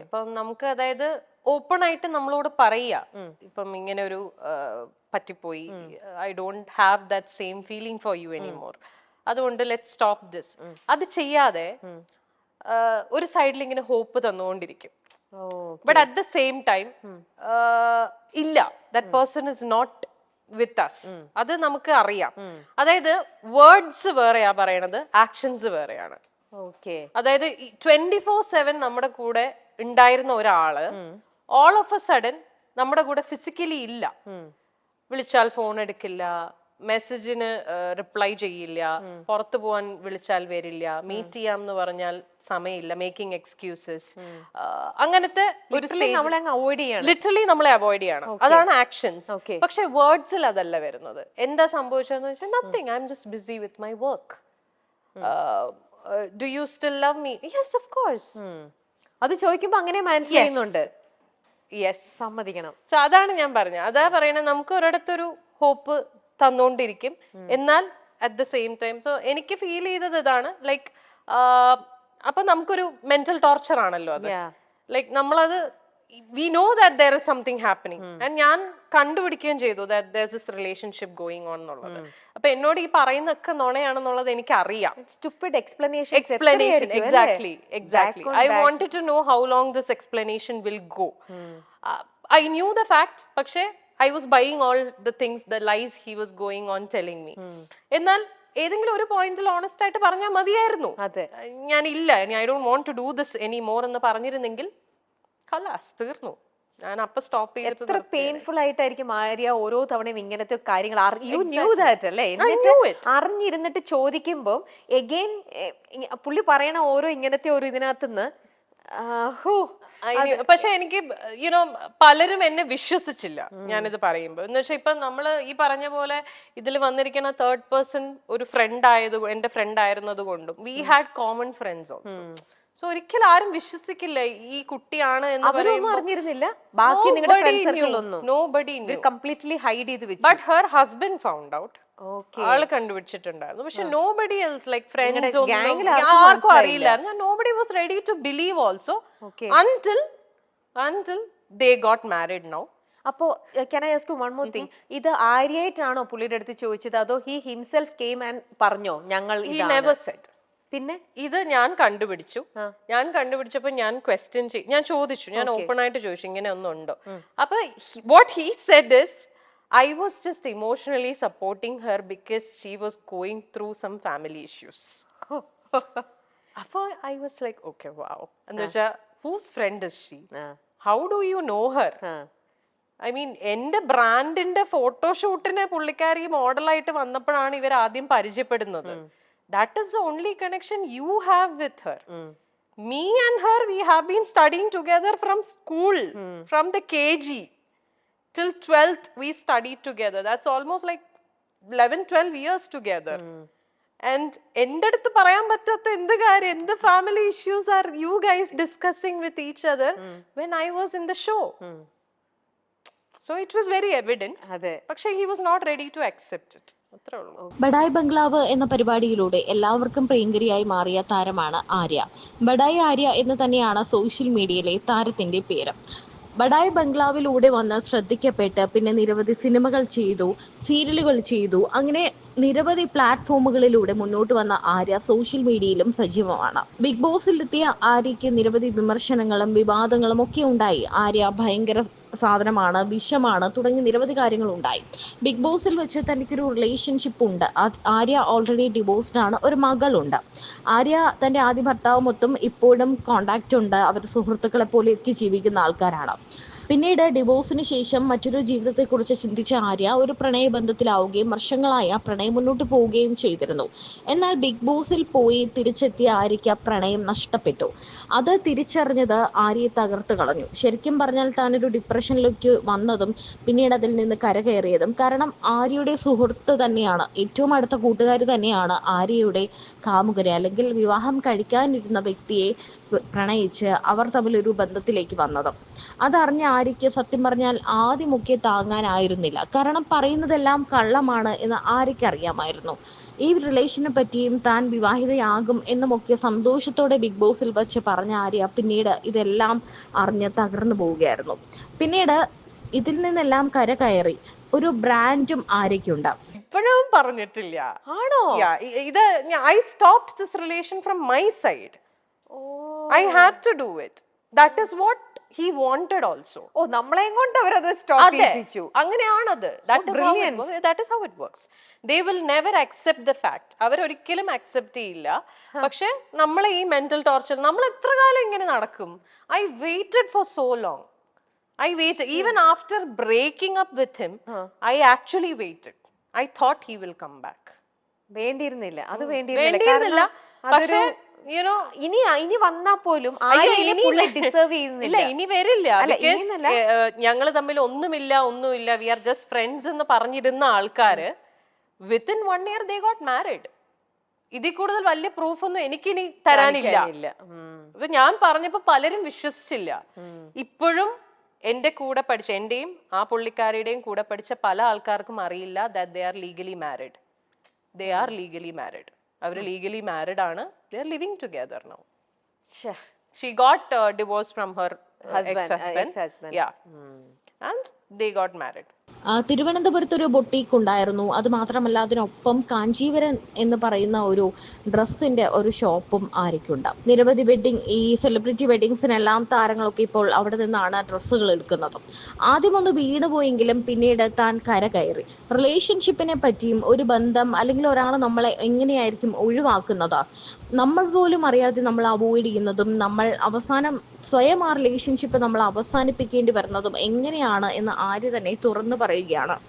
ഇപ്പം നമുക്ക് അതായത് ഓപ്പൺ ആയിട്ട് നമ്മളോട് പറയുക ഇപ്പം ഇങ്ങനെ ഒരു പറ്റിപ്പോയി, I don't have that same feeling for you anymore, അതുകൊണ്ട് ലെറ്റ് സ്റ്റോപ്പ് ദിസ്. അത് ചെയ്യാതെ ഒരു സൈഡിൽ ഇങ്ങനെ ഹോപ്പ് തന്നുകൊണ്ടിരിക്കും. But at the same time ഇല്ല, that person is not with us. അത് നമുക്ക് അറിയാം. അതായത് വേർഡ്സ് വേറെയാ പറയണത്, ആക്ഷൻസ് വേറെയാണ്. അതായത് 24/7 നമ്മുടെ കൂടെ ഉണ്ടായിരുന്ന ഒരാള് ഓൾ ഓഫ് എ സഡൻ നമ്മുടെ കൂടെ ഫിസിക്കലി ഇല്ല. വിളിച്ചാൽ ഫോൺ എടുക്കില്ല, മെസ്സേജിന് റിപ്ലൈ ചെയ്യില്ല, പുറത്തു പോവാൻ വിളിച്ചാൽ വരില്ല, മീറ്റ് ചെയ്യാം എന്ന് പറഞ്ഞാൽ സമയമില്ല, മേക്കിംഗ് എക്സ്ക്യൂസസ്. അങ്ങനത്തെ ഒരു ലിറ്ററലി നമ്മളെ അവോയ്ഡ് ചെയ്യണം. അതാണ് ആക്ഷൻസ്. പക്ഷെ വേർഡ്സിൽ അതല്ല വരുന്നത്. എന്താ സംഭവിച്ചതെന്ന് വെച്ചാൽ nothing, I am just busy with my work. Do you still love me? Yes, of course. അത് ചോദിക്കുമ്പോ അങ്ങനെ മനസ്സിലാക്കുന്നുണ്ട്. യെസ്, സമ്മതിക്കണം. സോ അതാണ് ഞാൻ പറഞ്ഞത്. അതാ പറയണത്, നമുക്ക് ഒരിടത്തൊരു ഹോപ്പ് തന്നോണ്ടിരിക്കും, എന്നാൽ at the same time. So എനിക്ക് ഫീൽ ചെയ്തത് ഇതാണ്, ലൈക്ക് അപ്പൊ നമുക്കൊരു മെന്റൽ ടോർച്ചർ ആണല്ലോ അത്. ലൈക്ക് നമ്മളത് we know that there is something happening, and ഞാൻ കണ്ടുപിടിക്കുകയും ചെയ്തു that there's this relationship going on എന്നുള്ളത്. അപ്പൊ എന്നോട് ഈ പറയുന്നൊക്കെ നുണയാണെന്നുള്ളത് എനിക്ക് അറിയാം. Stupid explanation. Exactly. I wanted to know how long this explanation will go. I knew the fact, പക്ഷേ I was buying all the things, the lies he was going on telling me. എന്നാൽ ഏതെങ്കിലും ഒരു പോയിന്റിൽ honest ആയിട്ട് പറഞ്ഞാൽ മതിയായിരുന്നു. ഞാൻ ഇല്ല, I don't want to do this anymore എന്ന് പറഞ്ഞിരുന്നെങ്കിൽ തീർന്നു. ഞാൻ അപ്പൊ സ്റ്റോപ്പ് ചെയ്തിട്ട്. എത്ര പെയിൻഫുൾ ആയിട്ടായിരിക്കും ആര്യ ഓരോ തവണയും ഇങ്ങനത്തെ കാര്യങ്ങൾ അറിഞ്ഞിരുന്നിട്ട് ചോദിക്കുമ്പോൾ എഗെയിൻ പുള്ളി പറയണ ഓരോ ഇങ്ങനത്തെ ഒരു ഇതിനകത്തുനിന്ന്. പക്ഷെ എനിക്ക് യുനോ പലരും എന്നെ വിശ്വസിച്ചില്ല ഞാനിത് പറയുമ്പോ. എന്ന് വെച്ചാൽ ഇപ്പൊ നമ്മള് ഈ പറഞ്ഞ പോലെ ഇതിൽ വന്നിരിക്കുന്ന തേർഡ് പേഴ്സൺ ഒരു ഫ്രണ്ട് എന്റെ ഫ്രണ്ട് ആയിരുന്നത് കൊണ്ടും we had common friends also. So ഒരിക്കലും ആരും വിശ്വസിക്കില്ല ഈ കുട്ടിയാണ് എന്ന് പറയുന്നില്ല. But her husband found out. ആള് കണ്ടുപിടിച്ചിട്ടുണ്ടായിരുന്നു. പക്ഷെ നോബഡി എൽസ്, ലൈക്ക് ഫ്രണ്ട്സ് ആർക്കും അറിയില്ലായിരുന്നു. Nobody was ready to believe also until they got married now. അപ്പോ can I ask you one more thing? ഇത് ആര്യായിട്ടാണോ പുള്ളിയുടെ അടുത്ത് ചോദിച്ചത്, അതോ he himself came and പറഞ്ഞോ ഞങ്ങൾ? He never said. പിന്നെ ഇത് ഞാൻ കണ്ടുപിടിച്ചപ്പോ ഞാൻ ക്വസ്റ്റ്യൻ ഞാൻ ചോദിച്ചു, ഞാൻ ഓപ്പൺ ആയിട്ട് ചോദിച്ചു ഇങ്ങനെ ഒന്നുണ്ടോ. അപ്പൊ what he said is, I was just emotionally supporting her because she was going through some family issues. അപ്പൊ I was like, okay, wow. എന്ന് വെച്ചാ whose friend is she? How do you know her? I mean എന്റെ ബ്രാൻഡിന്റെ ഫോട്ടോഷൂട്ടിന് പുള്ളിക്കാരി മോഡലായിട്ട് വന്നപ്പോഴാണ് ഇവർ ആദ്യം പരിചയപ്പെടുന്നത്. That is the only connection you have with her. Me and her, we have been studying together from school, from the KG till 12th we studied together. That's almost like 11-12 years together. And എൻ്റെ അടുത്ത് പറയാൻ പറ്റാത്ത എന്ത് കാര്യം, എന്ത് family issues are you guys discussing with each other when I was in the show? So it was very evident. പക്ഷേ he was not ready to accept it. ബഡായ് ബംഗ്ലാവ് എന്ന പരിപാടിയിലൂടെ എല്ലാവർക്കും പ്രിയങ്കരിയായി മാറിയ താരമാണ് ആര്യ. ബഡായ് ആര്യ എന്ന് തന്നെയാണ് സോഷ്യൽ മീഡിയയിലെ താരത്തിന്റെ പേര്. ബഡായ് ബംഗ്ലാവിലൂടെ വന്ന് ശ്രദ്ധിക്കപ്പെട്ട് പിന്നെ നിരവധി സിനിമകൾ ചെയ്തു, സീരിയലുകൾ ചെയ്തു. അങ്ങനെ നിരവധി പ്ലാറ്റ്ഫോമുകളിലൂടെ മുന്നോട്ട് വന്ന ആര്യ സോഷ്യൽ മീഡിയയിലും സജീവമാണ്. ബിഗ് ബോസിലെത്തിയ ആര്യയ്ക്ക് നിരവധി വിമർശനങ്ങളും വിവാദങ്ങളും ഒക്കെ ഉണ്ടായി. ആര്യ ഭയങ്കര സാധനമാണ്, വിഷമാണ് തുടങ്ങി നിരവധി കാര്യങ്ങൾ ഉണ്ടായി. ബിഗ് ബോസിൽ വെച്ച് തനിക്കൊരു റിലേഷൻഷിപ്പ് ഉണ്ട്. ആര്യ ഓൾറെഡി ഡിവോഴ്സ്ഡ് ആണ്, ഒരു മകളുണ്ട്. ആര്യ തന്റെ ആദ്യ ഭർത്താവുമൊത്തും ഇപ്പോഴും കോണ്ടാക്ട് ഉണ്ട്. അവർ സുഹൃത്തുക്കളെ പോലെയൊക്കെ ജീവിക്കുന്ന ആൾക്കാരാണ്. പിന്നീട് ഡിവോഴ്സിന് ശേഷം മറ്റൊരു ജീവിതത്തെക്കുറിച്ച് ചിന്തിച്ച ആര്യ ഒരു പ്രണയബന്ധത്തിലാവുകയും വർഷങ്ങളായി ആ പ്രണയം മുന്നോട്ട് പോവുകയും ചെയ്തിരുന്നു. എന്നാൽ ബിഗ് ബോസിൽ പോയി തിരിച്ചെത്തിയ ആര്യയ്ക്ക് പ്രണയം നഷ്ടപ്പെട്ടു. അത് തിരിച്ചറിഞ്ഞത് ആര്യയെ തകർത്ത് കളഞ്ഞു. ശരിക്കും പറഞ്ഞാൽ താനൊരു ഡിപ്രഷൻ ഡിപ്രഷനിലേക്ക് വന്നതും പിന്നീട് അതിൽ നിന്ന് കരകയറിയതും കാരണം ആര്യയുടെ സുഹൃത്ത് തന്നെയാണ്, ഏറ്റവും അടുത്ത കൂട്ടുകാർ തന്നെയാണ് ആര്യയുടെ കാമുകനെ അല്ലെങ്കിൽ വിവാഹം കഴിക്കാനിരുന്ന വ്യക്തിയെ പ്രണയിച്ച് അവർ തമ്മിൽ ഒരു ബന്ധത്തിലേക്ക് വന്നത്. അതറിഞ്ഞ ആര്യയ്ക്ക് സത്യം പറഞ്ഞാൽ ആദ്യമൊക്കെ താങ്ങാനായിരുന്നില്ല. കാരണം പറയുന്നതെല്ലാം കള്ളമാണ് എന്ന് ആര്യയ്ക്ക് അറിയാമായിരുന്നു. ഈ റിലേഷനെ പറ്റിയും താൻ വിവാഹിതയാകും എന്നുമൊക്കെ സന്തോഷത്തോടെ ബിഗ് ബോസിൽ വെച്ച് പറഞ്ഞ ആര്യ പിന്നീട് ഇതെല്ലാം അറിഞ്ഞ് തകർന്നു പോവുകയായിരുന്നു. പിന്നീട് ഇതിൽ നിന്നെല്ലാം കരകയറി ഒരു ബ്രാൻഡും ആര്യയ്ക്കുണ്ട്. ഇപ്പോഴും പറഞ്ഞിട്ടില്ല. ആണോ? ഇത് I stopped this relation from my side. I had to do it. That is what he wanted also. ഓ, നമ്മളെയും കൊണ്ട് അവരത് stop ചെയ്യിപ്പിച്ചു. അങ്ങനെയാണത്. That is how it works. They will never accept the fact. അവർ ഒരിക്കലും അക്സെപ്റ്റ് ചെയ്യില്ല. പക്ഷെ നമ്മളെ ഈ mental torture നമ്മൾ എത്ര കാലം ഇങ്ങനെ നടക്കും? I waited for so long. I waited even after breaking up with him. I actually waited. I thought he will come back. വേണ്ടിയിരുന്നില്ല, അത് വേണ്ടിയിരുന്നില്ല. പക്ഷെ ഇനി വന്നാ പോലും ഡിസേർവ് ചെയ്യുന്നില്ല. ഇനി വരില്ല. ഞങ്ങൾ തമ്മിൽ ഒന്നുമില്ല, വി ആർ ജസ്റ്റ് ഫ്രണ്ട്സ് എന്ന് പറഞ്ഞിരുന്ന ആൾക്കാര് within 1 year they got married. ഇതിൽ കൂടുതൽ വലിയ പ്രൂഫ് ഒന്നും എനിക്കിനി തരാനില്ല. ഇപ്പൊ ഞാൻ പറഞ്ഞപ്പോ പലരും വിശ്വസിച്ചില്ല. ഇപ്പോഴും എന്റെ കൂടെ പഠിച്ച എന്റെയും ആ പുള്ളിക്കാരിയുടെയും കൂടെ പഠിച്ച പല ആൾക്കാർക്കും അറിയില്ല that they are legally married. They are legally married. Our legally married ആണ്. They are living together now. She got divorced from her ex-husband. Yeah. And they got married. തിരുവനന്തപുരത്ത് ഒരു ബൊട്ടീക്ക് ഉണ്ടായിരുന്നു. അത് മാത്രമല്ല അതിനൊപ്പം കാഞ്ചീവരൻ എന്ന് പറയുന്ന ഒരു ഡ്രസ്സിന്റെ ഒരു ഷോപ്പും ആര്യയ്ക്കുണ്ട്. നിരവധി ഈ സെലിബ്രിറ്റി വെഡിങ്സിനെല്ലാം താരങ്ങളൊക്കെ ഇപ്പോൾ അവിടെ നിന്നാണ് ഡ്രസ്സുകൾ എടുക്കുന്നത്. ആദ്യം ഒന്ന് വീണുപോയെങ്കിലും പിന്നീട് താൻ കരകയറി. റിലേഷൻഷിപ്പിനെ പറ്റിയും ഒരു ബന്ധം അല്ലെങ്കിൽ ഒരാൾ നമ്മളെ എങ്ങനെയായിരിക്കും ഒഴിവാക്കുന്നത്, നമ്മൾ പോലും അറിയാതെ നമ്മൾ അവോയ്ഡ് ചെയ്യുന്നതും നമ്മൾ അവസാനം സ്വയം ആ റിലേഷൻഷിപ്പ് നമ്മൾ അവസാനിപ്പിക്കേണ്ടി വരുന്നതും എങ്ങനെയാണ് എന്ന് ആര്യ തന്നെ തുറന്നു പറയുകയാണ്.